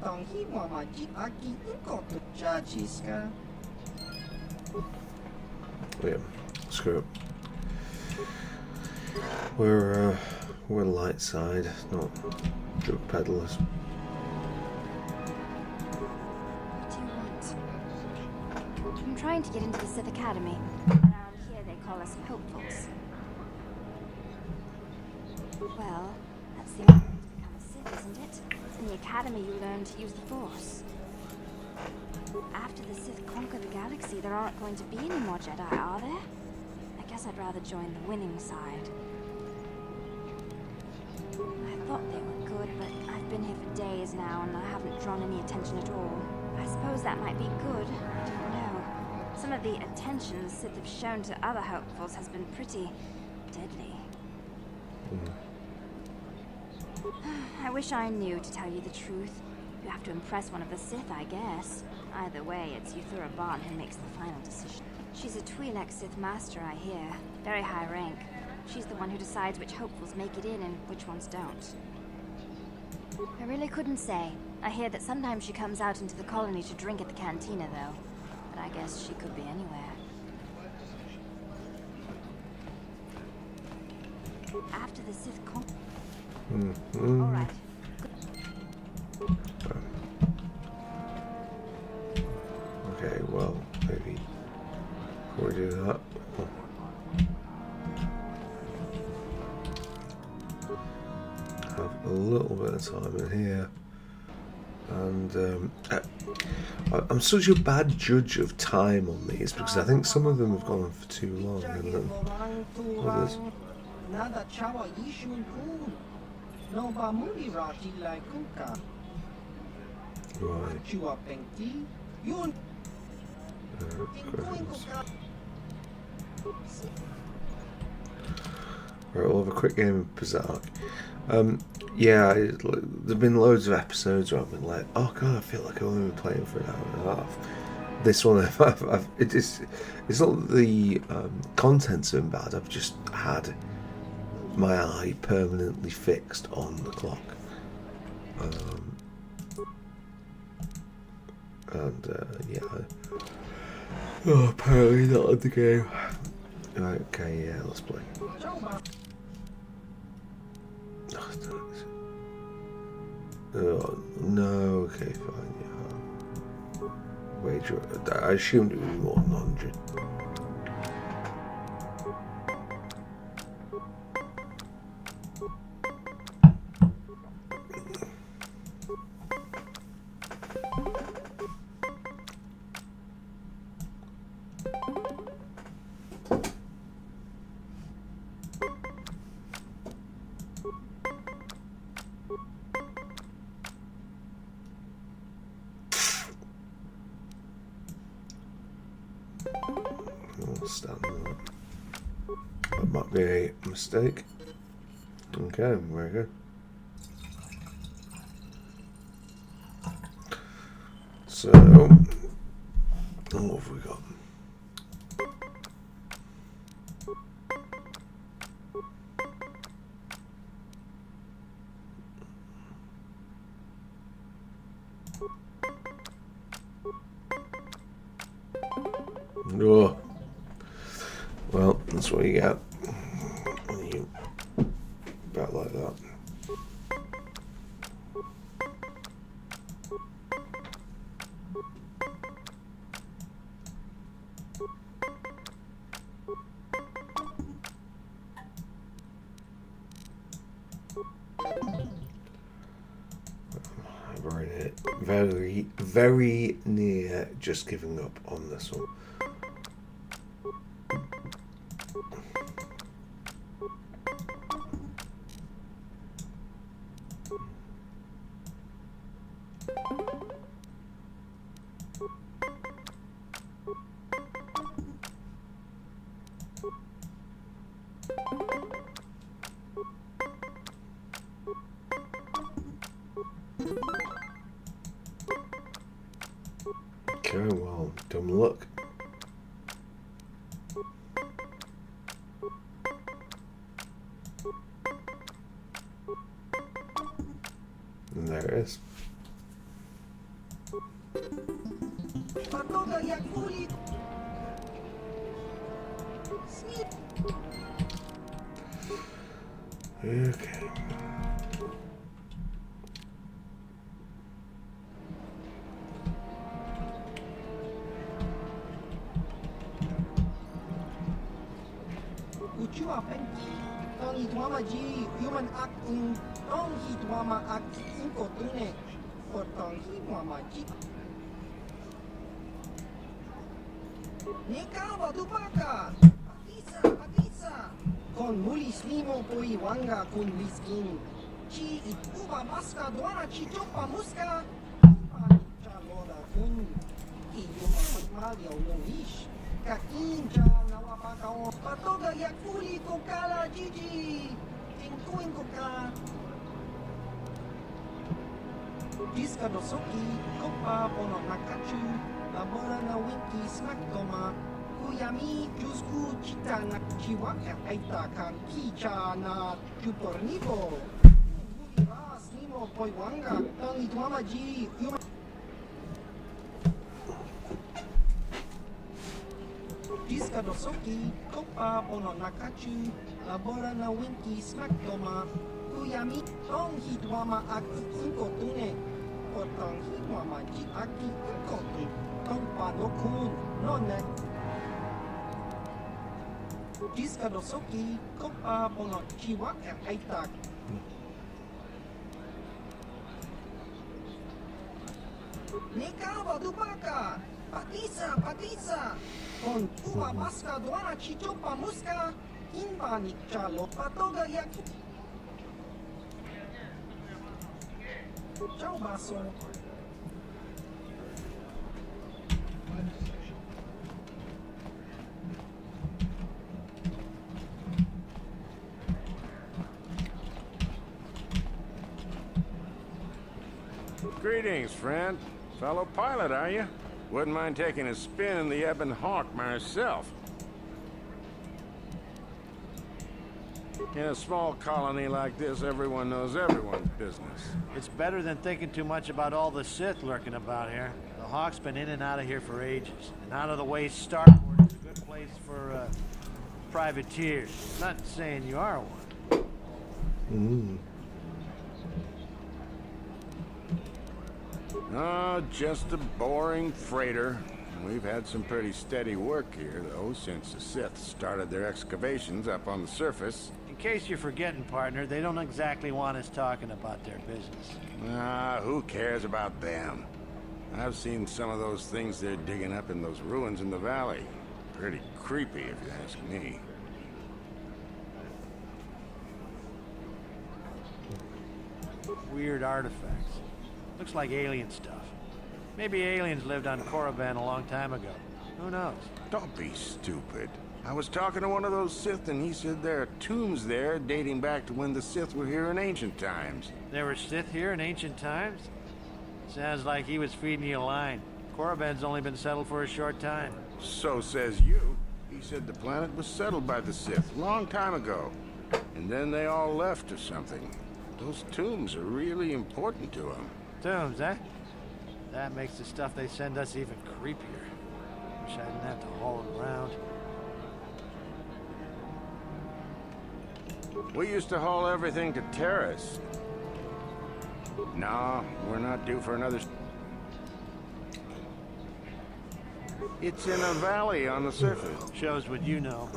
Tanghi mama jip aki inko tu chachiska. Yeah, screw it. We're light side, not drug peddlers. What do you want? I'm trying to get into the Sith Academy. Around here they call us hopefuls. Well, that's the only way to become a Sith, isn't it? In the Academy you learn to use the Force. After the Sith conquer the galaxy, there aren't going to be any more Jedi, are there? I guess I'd rather join the winning side. I thought they were good, but I've been here for days now and I haven't drawn any attention at all. I suppose that might be good. I don't know. Some of the attention the Sith have shown to other hopefuls has been pretty deadly. I wish I knew, to tell you the truth. You have to impress one of the Sith, I guess. Either way, it's Korriban who makes the final decision. She's a Twi'lek Sith Master, I hear. Very high rank. She's the one who decides which hopefuls make it in and which ones don't. I really couldn't say. I hear that sometimes she comes out into the colony to drink at the cantina, though. But I guess she could be anywhere. After the Sith All right. Okay, well, maybe before we do that, have a little bit of time in here. And I'm such a bad judge of time on these because I think some of them have gone on for too long, and then others. Right, we'll have a quick game of Berserk. Yeah, there've been loads of episodes where I've been like, oh god, I feel like I've only been playing for an hour and a half. This one, it's not that the content's been bad, I've just had my eye permanently fixed on the clock. Yeah. Oh, apparently not on the game. Okay, yeah, let's play. Oh, no, okay, fine, yeah. Wager, I assumed it was more than 100. That might be a mistake. Okay, very good. So, what have we got? Oh. Well, that's what you get when you bet like that. Very near just giving up on this one. Okay, well, dumb luck. And there it is. Okay. Uchiwa penki, tong itwama ji, human act in, tong hitwama act in kotune, for tong hitwama ji. Nikawa dupaka, patisa, con mulis limo poi wanga kun liskin, chi ituba maska duana chi chopa muska, chalora kun, iyuma magmalya unomish, kakincha nawapaka patoga yakuli kokala jiji, tinkuin koka. Diska dosoki, kopa pono nakachu, labora na winki snaktoma, kuyami jusku chita na chiwa aita kan kicha na chupornivo. Ras nimo poiwanga, tangi tuama ji, yuma. Diska dosoki, kopa pono nakachu, labora na winki snaktoma, kuyami tong hitwama aki inkotune. Tong hitwama ji aki inkotu, tong panokun, nonek. Diska dosoki, kopa pono chiwa aitak. Nikawa dupaka, patisa, con uma maska duana chichopa muska, inba nikchalo patoga yaki. Ciao basso. Greetings, friend. Fellow pilot, are you? Wouldn't mind taking a spin in the Ebon Hawk myself. In a small colony like this, everyone knows everyone's business. It's better than thinking too much about all the Sith lurking about here. The Hawk's been in and out of here for ages. And out of the way starport is a good place for, privateers. Not saying you are one. Oh, just a boring freighter. We've had some pretty steady work here, though, since the Sith started their excavations up on the surface. In case you're forgetting, partner, they don't exactly want us talking about their business. Ah, who cares about them? I've seen some of those things they're digging up in those ruins in the valley. Pretty creepy, if you ask me. Weird artifacts. Looks like alien stuff. Maybe aliens lived on Korriban a long time ago. Who knows? Don't be stupid. I was talking to one of those Sith and he said there are tombs there dating back to when the Sith were here in ancient times. There were Sith here in ancient times? Sounds like he was feeding you a line. Korriban's only been settled for a short time. So says you. He said the planet was settled by the Sith long time ago. And then they all left or something. Those tombs are really important to them. Tombs, eh? That makes the stuff they send us even creepier. Wish I didn't have to haul it around. We used to haul everything to Terrace. No, we're not due for another... It's in a valley on the surface. Shows what you know.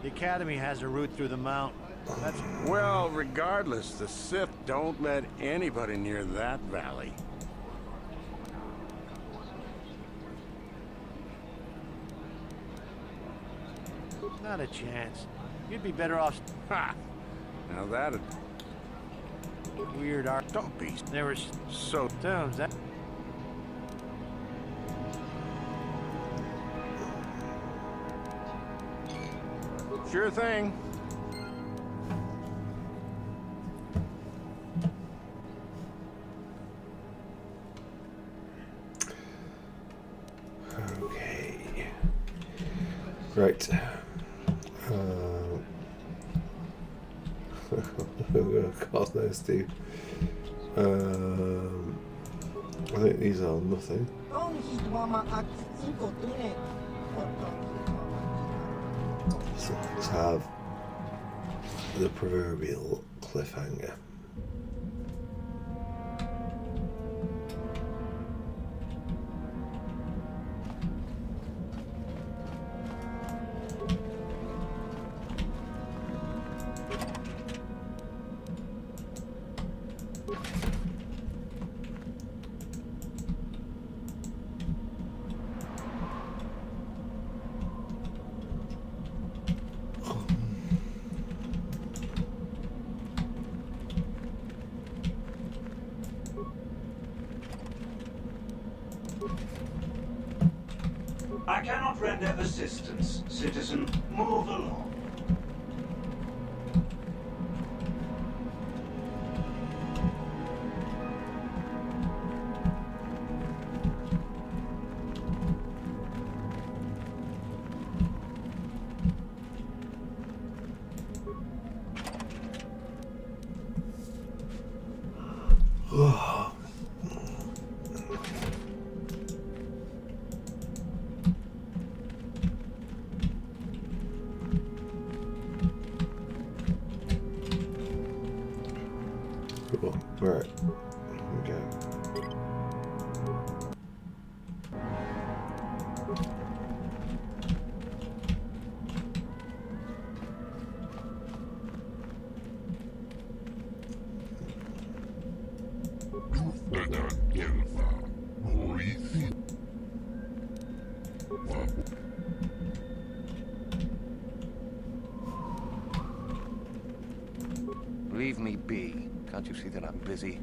The Academy has a route through the mountain. That's... Well, regardless, the Sith don't let anybody near that valley. Not a chance. You'd be better off... Ha! Now that'd... Weird art. Don't be... There were... So... Tombs, eh? Sure thing. Okay. Right. God knows, dude. I think these are nothing. So let's have the proverbial cliffhanger. I cannot render assistance, citizen. Move along. Cool. Right. Okay. Leave me be. Can't you see that I'm busy?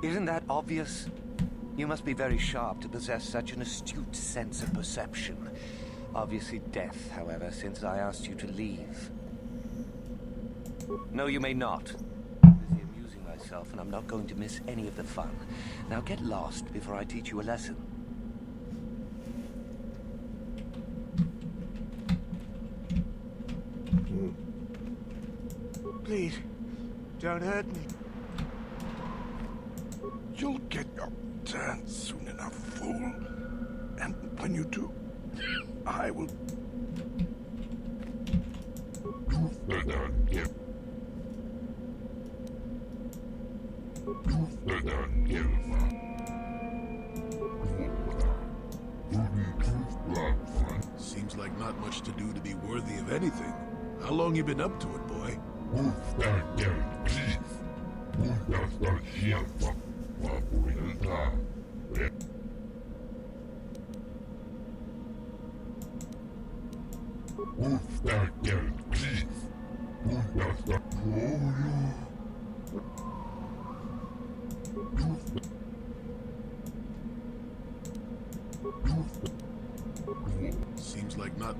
Isn't that obvious? You must be very sharp to possess such an astute sense of perception. Obviously death, however, since I asked you to leave. No, you may not. I'm busy amusing myself, and I'm not going to miss any of the fun. Now get lost before I teach you a lesson. Please, don't hurt me. You'll get your turn soon enough, fool. And when you do, I will... Seems like not much to do to be worthy of anything. How long you been up to it, boy? Seems like not...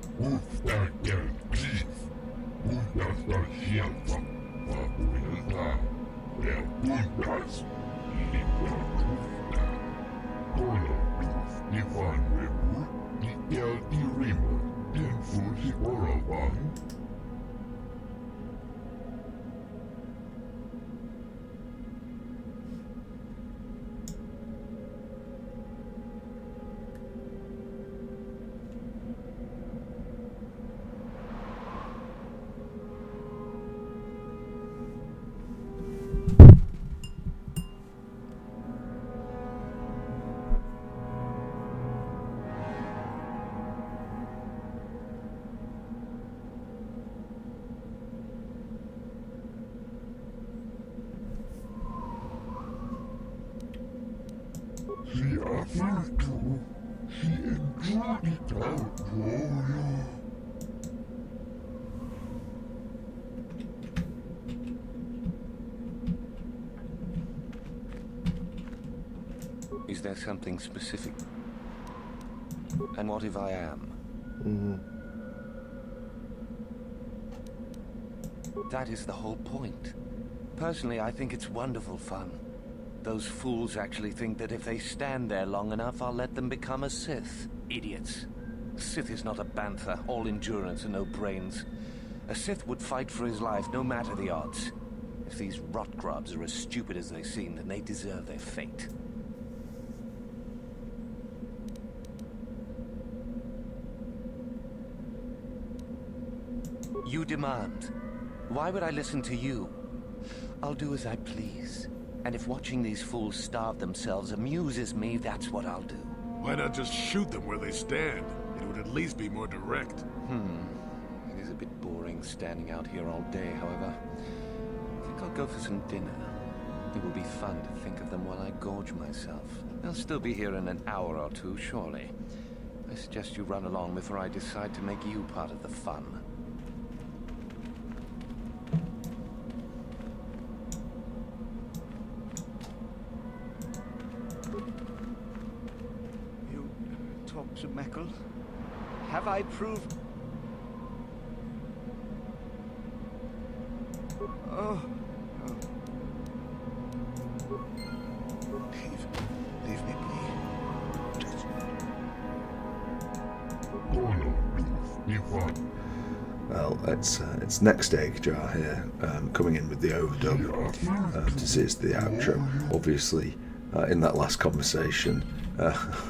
Is there something specific? And what if I am? That is the whole point. Personally, I think it's wonderful fun. Those fools actually think that if they stand there long enough, I'll let them become a Sith. Idiots. A Sith is not a bantha, all endurance and no brains. A Sith would fight for his life, no matter the odds. If these rot grubs are as stupid as they seem, then they deserve their fate. You demand. Why would I listen to you? I'll do as I please. And if watching these fools starve themselves amuses me, that's what I'll do. Why not just shoot them where they stand? It would at least be more direct. It is a bit boring standing out here all day, however. I think I'll go for some dinner. It will be fun to think of them while I gorge myself. They'll still be here in an hour or two, surely. I suggest you run along before I decide to make you part of the fun. To Meckle? Have I proved... Oh. Leave me be. Just... Well, it's Next Egg Jar here, coming in with the overdub to see it's the outro. Obviously, in that last conversation,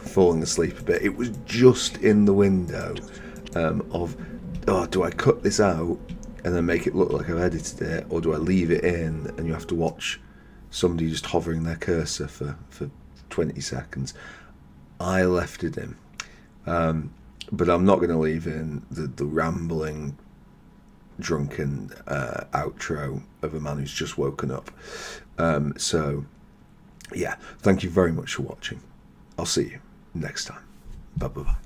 falling asleep a bit. It was just in the window of, oh, do I cut this out and then make it look like I've edited it, or do I leave it in and you have to watch somebody just hovering their cursor for 20 seconds? I left it in, but I'm not going to leave in the rambling, drunken outro of a man who's just woken up. So, yeah, thank you very much for watching. I'll see you next time. Bye-bye.